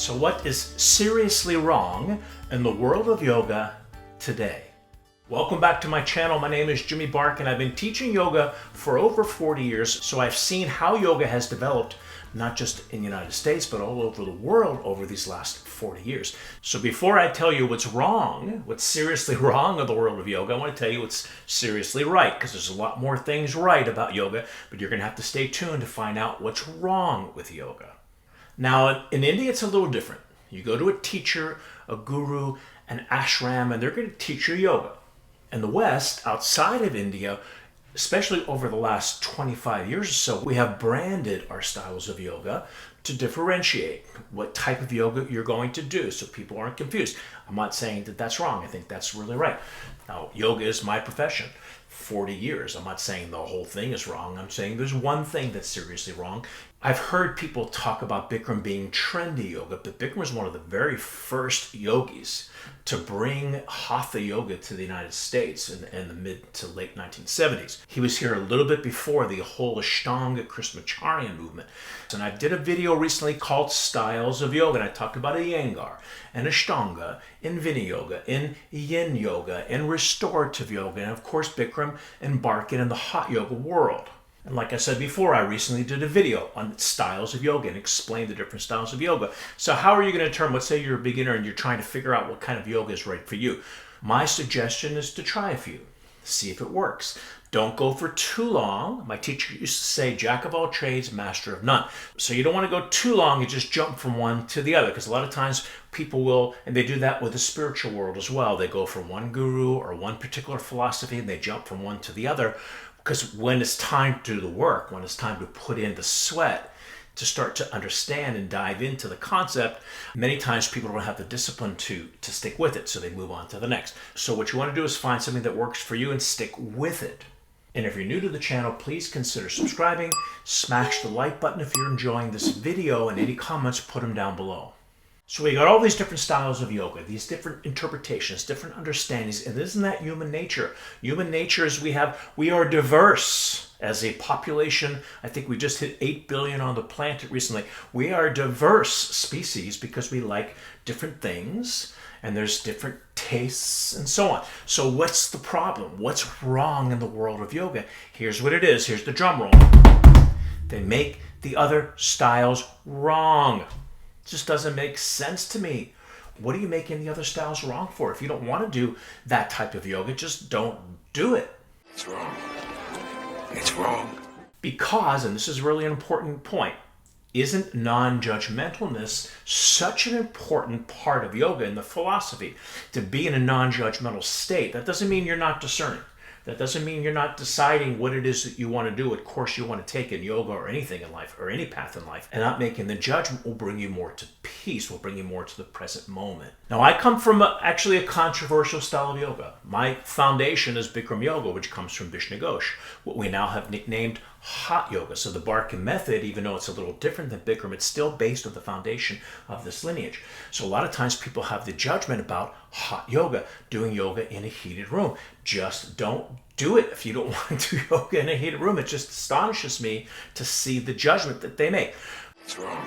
So what is seriously wrong in the world of yoga today? Welcome back to my channel. My name is Jimmy Barkan. I've been teaching yoga for over 40 years, so I've seen how yoga has developed, not just in the United States, but all over the world over these last 40 years. So before I tell you what's wrong, what's seriously wrong in the world of yoga, I want to tell you what's seriously right, because there's a lot more things right about yoga, but you're going to have to stay tuned to find out what's wrong with yoga. Now, in India, it's a little different. You go to a teacher, a guru, an ashram, and they're going to teach you yoga. In the West, outside of India, especially over the last 25 years or so, we have branded our styles of yoga to differentiate what type of yoga you're going to do so people aren't confused. I'm not saying that that's wrong. I think that's really right. Now, yoga is my profession. 40 years. I'm not saying the whole thing is wrong. I'm saying there's one thing that's seriously wrong. I've heard people talk about Bikram being trendy yoga, but Bikram was one of the very first yogis to bring Hatha yoga to the United States in the mid to late 1970s. He was here a little bit before the whole Ashtanga Krishnamacharya movement. And I did a video recently called Styles of Yoga, and I talked about Iyengar and Ashtanga, in Vinaya, in Yin Yoga, in Restorative Yoga, and of course Bikram and Barkan in the hot yoga world. And like I said before, I recently did a video on styles of yoga and explained the different styles of yoga. So how are you going to determine, let's say you're a beginner and you're trying to figure out what kind of yoga is right for you? My suggestion is to try a few, see if it works. Don't go for too long. My teacher used to say, jack of all trades, master of none. So you don't want to go too long and just jump from one to the other, because a lot of times people will, and they do that with the spiritual world as well. They go from one guru or one particular philosophy and they jump from one to the other. Because when it's time to do the work, when it's time to put in the sweat, to start to understand and dive into the concept, many times people don't have the discipline to stick with it, so they move on to the next. So what you want to do is find something that works for you and stick with it. And if you're new to the channel, please consider subscribing, smash the like button if you're enjoying this video, and any comments, put them down below. So we got all these different styles of yoga, these different interpretations, different understandings, and isn't that human nature? Human nature is we are diverse as a population. I think we just hit 8 billion on the planet recently. We are a diverse species because we like different things, and there's different tastes and so on. So what's the problem? What's wrong in the world of yoga? Here's what it is. Here's the drum roll. They make the other styles wrong. Just doesn't make sense to me. What are you making the other styles wrong for? If you don't want to do that type of yoga, just don't do it. It's wrong. It's wrong. Because, and this is really an important point, isn't non-judgmentalness such an important part of yoga and the philosophy? To be in a non-judgmental state, that doesn't mean you're not discerning. That doesn't mean you're not deciding what it is that you want to do, what course you want to take in yoga or anything in life, or any path in life. And not making the judgment will bring you more to peace, will bring you more to the present moment. Now, I come from actually a controversial style of yoga. My foundation is Bikram yoga, which comes from Vishnu Ghosh, what we now have nicknamed hot yoga. So the Barkan method, even though it's a little different than Bikram, it's still based on the foundation of this lineage. So a lot of times people have the judgment about hot yoga, doing yoga in a heated room. Just don't do it if you don't want to do yoga in a heated room. It just astonishes me to see the judgment that they make. It's wrong.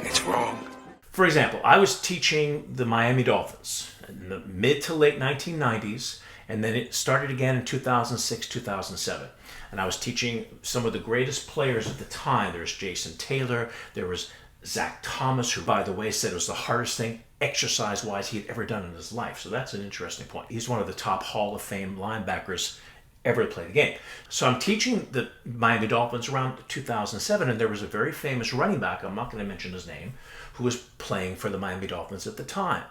It's wrong. For example, I was teaching the Miami Dolphins in the mid to late 1990s, and then it started again in 2006, 2007. And I was teaching some of the greatest players at the time. There was Jason Taylor, there was Zach Thomas, who, by the way, said it was the hardest thing exercise-wise he had ever done in his life. So that's an interesting point. He's one of the top Hall of Fame linebackers ever to play the game. So I'm teaching the Miami Dolphins around 2007, and there was a very famous running back, I'm not going to mention his name, who was playing for the Miami Dolphins at the time.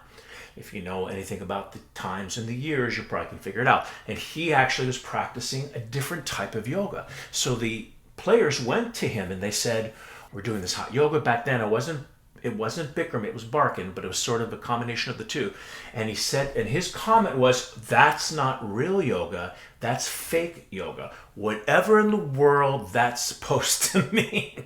If you know anything about the times and the years, you probably can figure it out. And he actually was practicing a different type of yoga. So the players went to him and they said, we're doing this hot yoga. Back then it wasn't Bikram, it was Barkan, but it was sort of a combination of the two. And he said, and his comment was, that's not real yoga, that's fake yoga. Whatever in the world that's supposed to mean.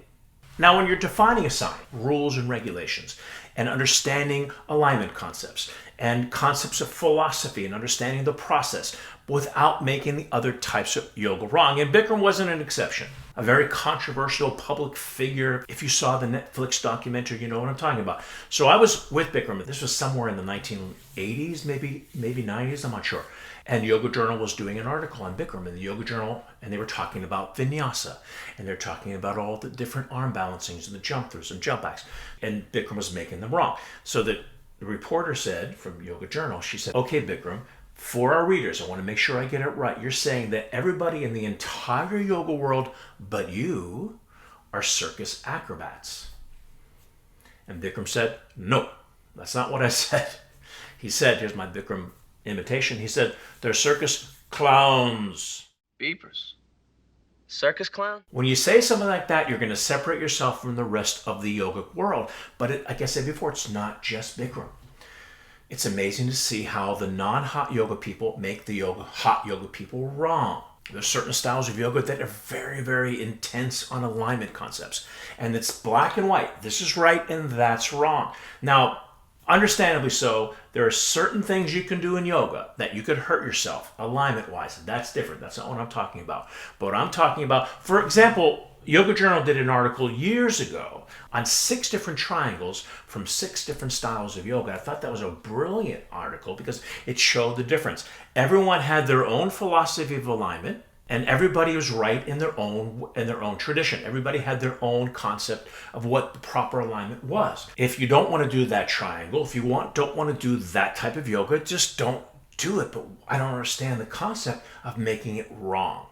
Now, when you're defining a sign, rules and regulations, and understanding alignment concepts, and concepts of philosophy, and understanding the process, without making the other types of yoga wrong. And Bikram wasn't an exception. A very controversial public figure. If you saw the Netflix documentary, you know what I'm talking about. So I was with Bikram. This was somewhere in the 1980s, maybe 90s, I'm not sure. And Yoga Journal was doing an article on Bikram in the Yoga Journal, and they were talking about vinyasa, and they're talking about all the different arm balancings and the jump throughs and jump backs, and Bikram was making them wrong. So the reporter said from Yoga Journal, she said, "Okay, Bikram, for our readers, I want to make sure I get it right. You're saying that everybody in the entire yoga world but you are circus acrobats." And Bikram said, "No, that's not what I said." He said, here's my Bikram imitation, he said, "They're circus clowns." Beepers. Circus clown? When you say something like that, you're going to separate yourself from the rest of the yogic world. But like I said before, it's not just Bikram. It's amazing to see how the non-hot yoga people make the hot yoga people wrong. There's certain styles of yoga that are very, very intense on alignment concepts. And it's black and white. This is right and that's wrong. Now, understandably so, there are certain things you can do in yoga that you could hurt yourself alignment-wise. That's different. That's not what I'm talking about. But what I'm talking about, for example, Yoga Journal did an article years ago on 6 different triangles from 6 different styles of yoga. I thought that was a brilliant article because it showed the difference. Everyone had their own philosophy of alignment, and everybody was right in their own tradition. Everybody had their own concept of what the proper alignment was. If you don't want to do that triangle, if you don't want to do that type of yoga, just don't do it. But I don't understand the concept of making it wrong.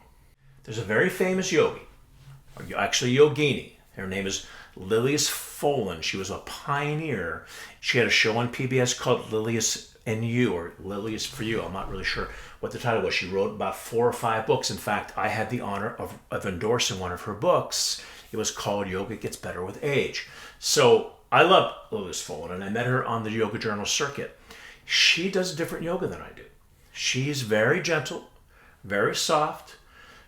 There's a very famous yogi, actually yogini. Her name is Lilias Folan. She was a pioneer. She had a show on PBS called Lilias and You, or Lilias for You. I'm not really sure what the title was. She wrote about 4 or 5 books. In fact, I had the honor of endorsing one of her books. It was called Yoga Gets Better with Age. So I love Lilias Folan, and I met her on the Yoga Journal circuit. She does different yoga than I do. She's very gentle, very soft.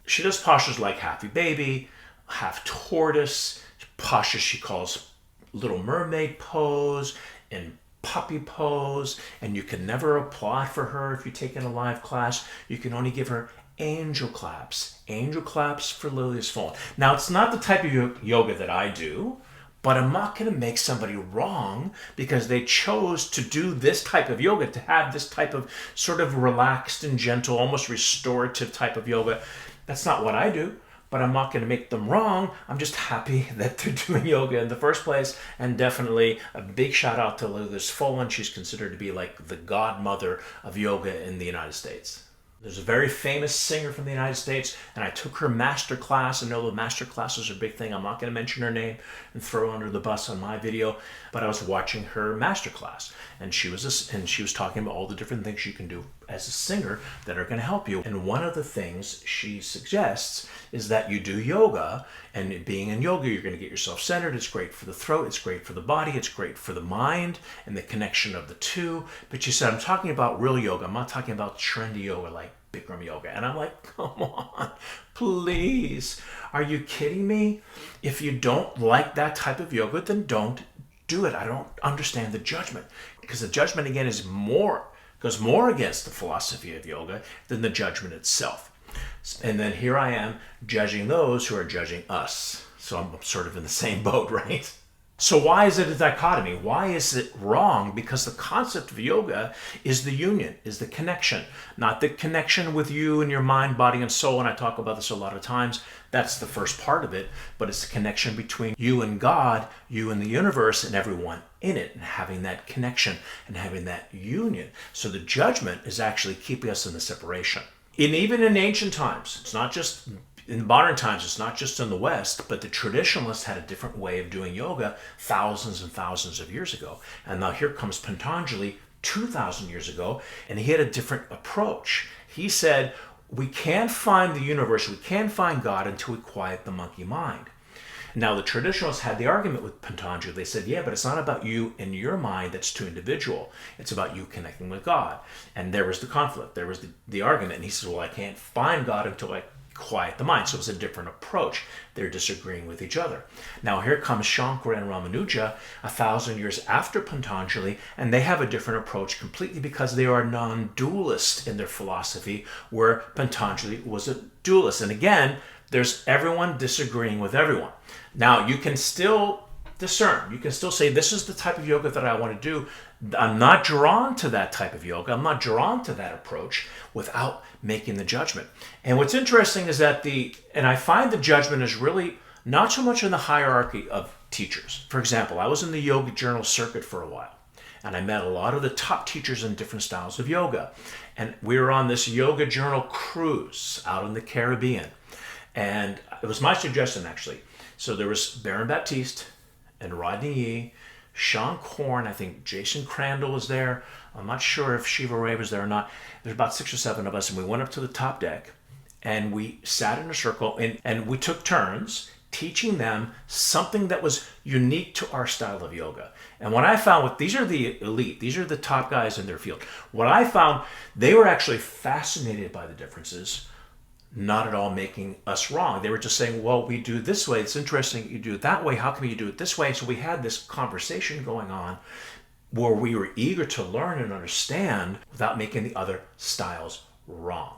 She does postures like happy baby, half tortoise, postures she calls Little Mermaid pose and puppy pose, and you can never applaud for her if you take in a live class. You can only give her angel claps for Lilias Folan. Now, it's not the type of yoga that I do, but I'm not going to make somebody wrong because they chose to do this type of yoga, to have this type of sort of relaxed and gentle, almost restorative type of yoga. That's not what I do. But I'm not going to make them wrong. I'm just happy that they're doing yoga in the first place. And definitely a big shout out to Lilias Folan. She's considered to be like the godmother of yoga in the United States. There's a very famous singer from the United States, and I took her master class. I know the master classes are a big thing. I'm not going to mention her name and throw her under the bus on my video, but I was watching her master class, and she was talking about all the different things you can do as a singer that are going to help you. And one of the things she suggests is that you do yoga, and being in yoga, you're going to get yourself centered. It's great for the throat. It's great for the body. It's great for the mind and the connection of the two. But she said, I'm talking about real yoga. I'm not talking about trendy yoga like Bikram yoga. And I'm like, come on, please. Are you kidding me? If you don't like that type of yoga, then don't do it. I don't understand the judgment, because the judgment, again, goes more against the philosophy of yoga than the judgment itself. And then here I am judging those who are judging us. So I'm sort of in the same boat, right? So why is it a dichotomy? Why is it wrong? Because the concept of yoga is the union, is the connection, not the connection with you and your mind, body, and soul. And I talk about this a lot of times. That's the first part of it, but it's the connection between you and God, you and the universe, and everyone in it, and having that connection and having that union. So the judgment is actually keeping us in the separation. And even in ancient times, it's not just in modern times, it's not just in the West, but the traditionalists had a different way of doing yoga thousands and thousands of years ago. And now here comes Patanjali 2,000 years ago, and he had a different approach. He said, we can't find the universe, we can't find God until we quiet the monkey mind. Now, the traditionalists had the argument with Patanjali. They said, yeah, but it's not about you and your mind that's too individual. It's about you connecting with God. And there was the conflict. There was the argument. And he said, well, I can't find God until I quiet the mind. So it's a different approach. They're disagreeing with each other. Now here comes Shankara and Ramanuja 1,000 years after Patanjali, and they have a different approach completely because they are non-dualist in their philosophy, where Patanjali was a dualist. And again, there's everyone disagreeing with everyone. Now you can still discern. You can still say, this is the type of yoga that I want to do. I'm not drawn to that type of yoga. I'm not drawn to that approach without making the judgment. And what's interesting is that and I find the judgment is really not so much in the hierarchy of teachers. For example, I was in the yoga journal circuit for a while, and I met a lot of the top teachers in different styles of yoga. And we were on this yoga journal cruise out in the Caribbean. And it was my suggestion, actually. So there was Baron Baptiste and Rodney Yee, Sean Korn, I think Jason Crandall was there. I'm not sure if Shiva Ray was there or not. There's about 6 or 7 of us, and we went up to the top deck, and we sat in a circle, and we took turns teaching them something that was unique to our style of yoga. And what I found these are the elite, these are the top guys in their field. What I found, they were actually fascinated by the differences, not at all making us wrong. They were just saying, well, we do it this way. It's interesting you do it that way. How come you do it this way? So we had this conversation going on where we were eager to learn and understand without making the other styles wrong.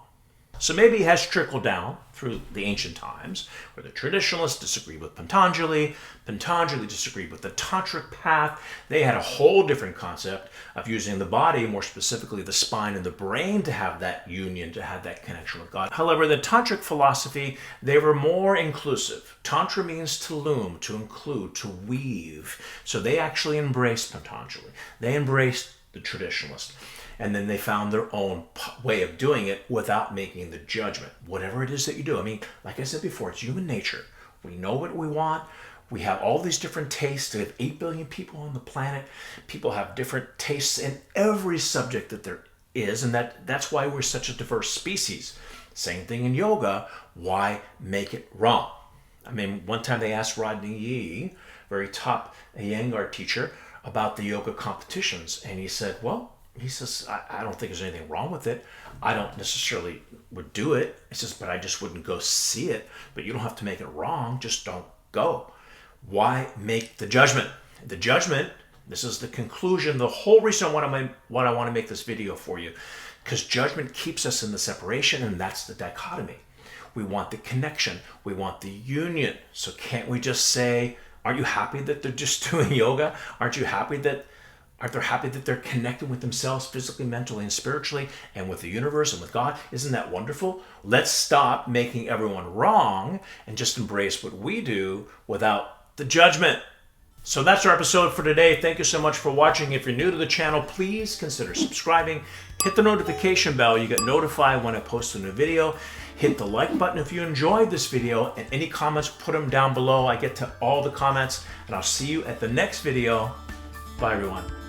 So maybe it has trickled down through the ancient times where the traditionalists disagreed with Patanjali. Patanjali disagreed with the tantric path. They had a whole different concept of using the body, more specifically the spine and the brain, to have that union, to have that connection with God. However, the tantric philosophy, they were more inclusive. Tantra means to loom, to include, to weave. So they actually embraced Patanjali. They embraced the traditionalist. And then they found their own way of doing it without making the judgment. Whatever it is that you do. I mean, like I said before, it's human nature. We know what we want. We have all these different tastes. We have 8 billion people on the planet. People have different tastes in every subject that there is. And that's why we're such a diverse species. Same thing in yoga. Why make it wrong? I mean, one time they asked Rodney Yee, very top Iyengar teacher, about the yoga competitions. And he said, he says, I don't think there's anything wrong with it. I don't necessarily would do it. He says, but I just wouldn't go see it. But you don't have to make it wrong. Just don't go. Why make the judgment? The judgment, this is the conclusion, the whole reason why I want to make this video for you, because judgment keeps us in the separation, and that's the dichotomy. We want the connection. We want the union. So can't we just say, aren't you happy that they're just doing yoga? Aren't they happy that they're connected with themselves physically, mentally, and spiritually, and with the universe and with God? Isn't that wonderful? Let's stop making everyone wrong and just embrace what we do without the judgment. So that's our episode for today. Thank you so much for watching. If you're new to the channel, please consider subscribing. Hit the notification bell. You get notified when I post a new video. Hit the like button if you enjoyed this video, and any comments, put them down below. I get to all the comments, and I'll see you at the next video. Bye, everyone.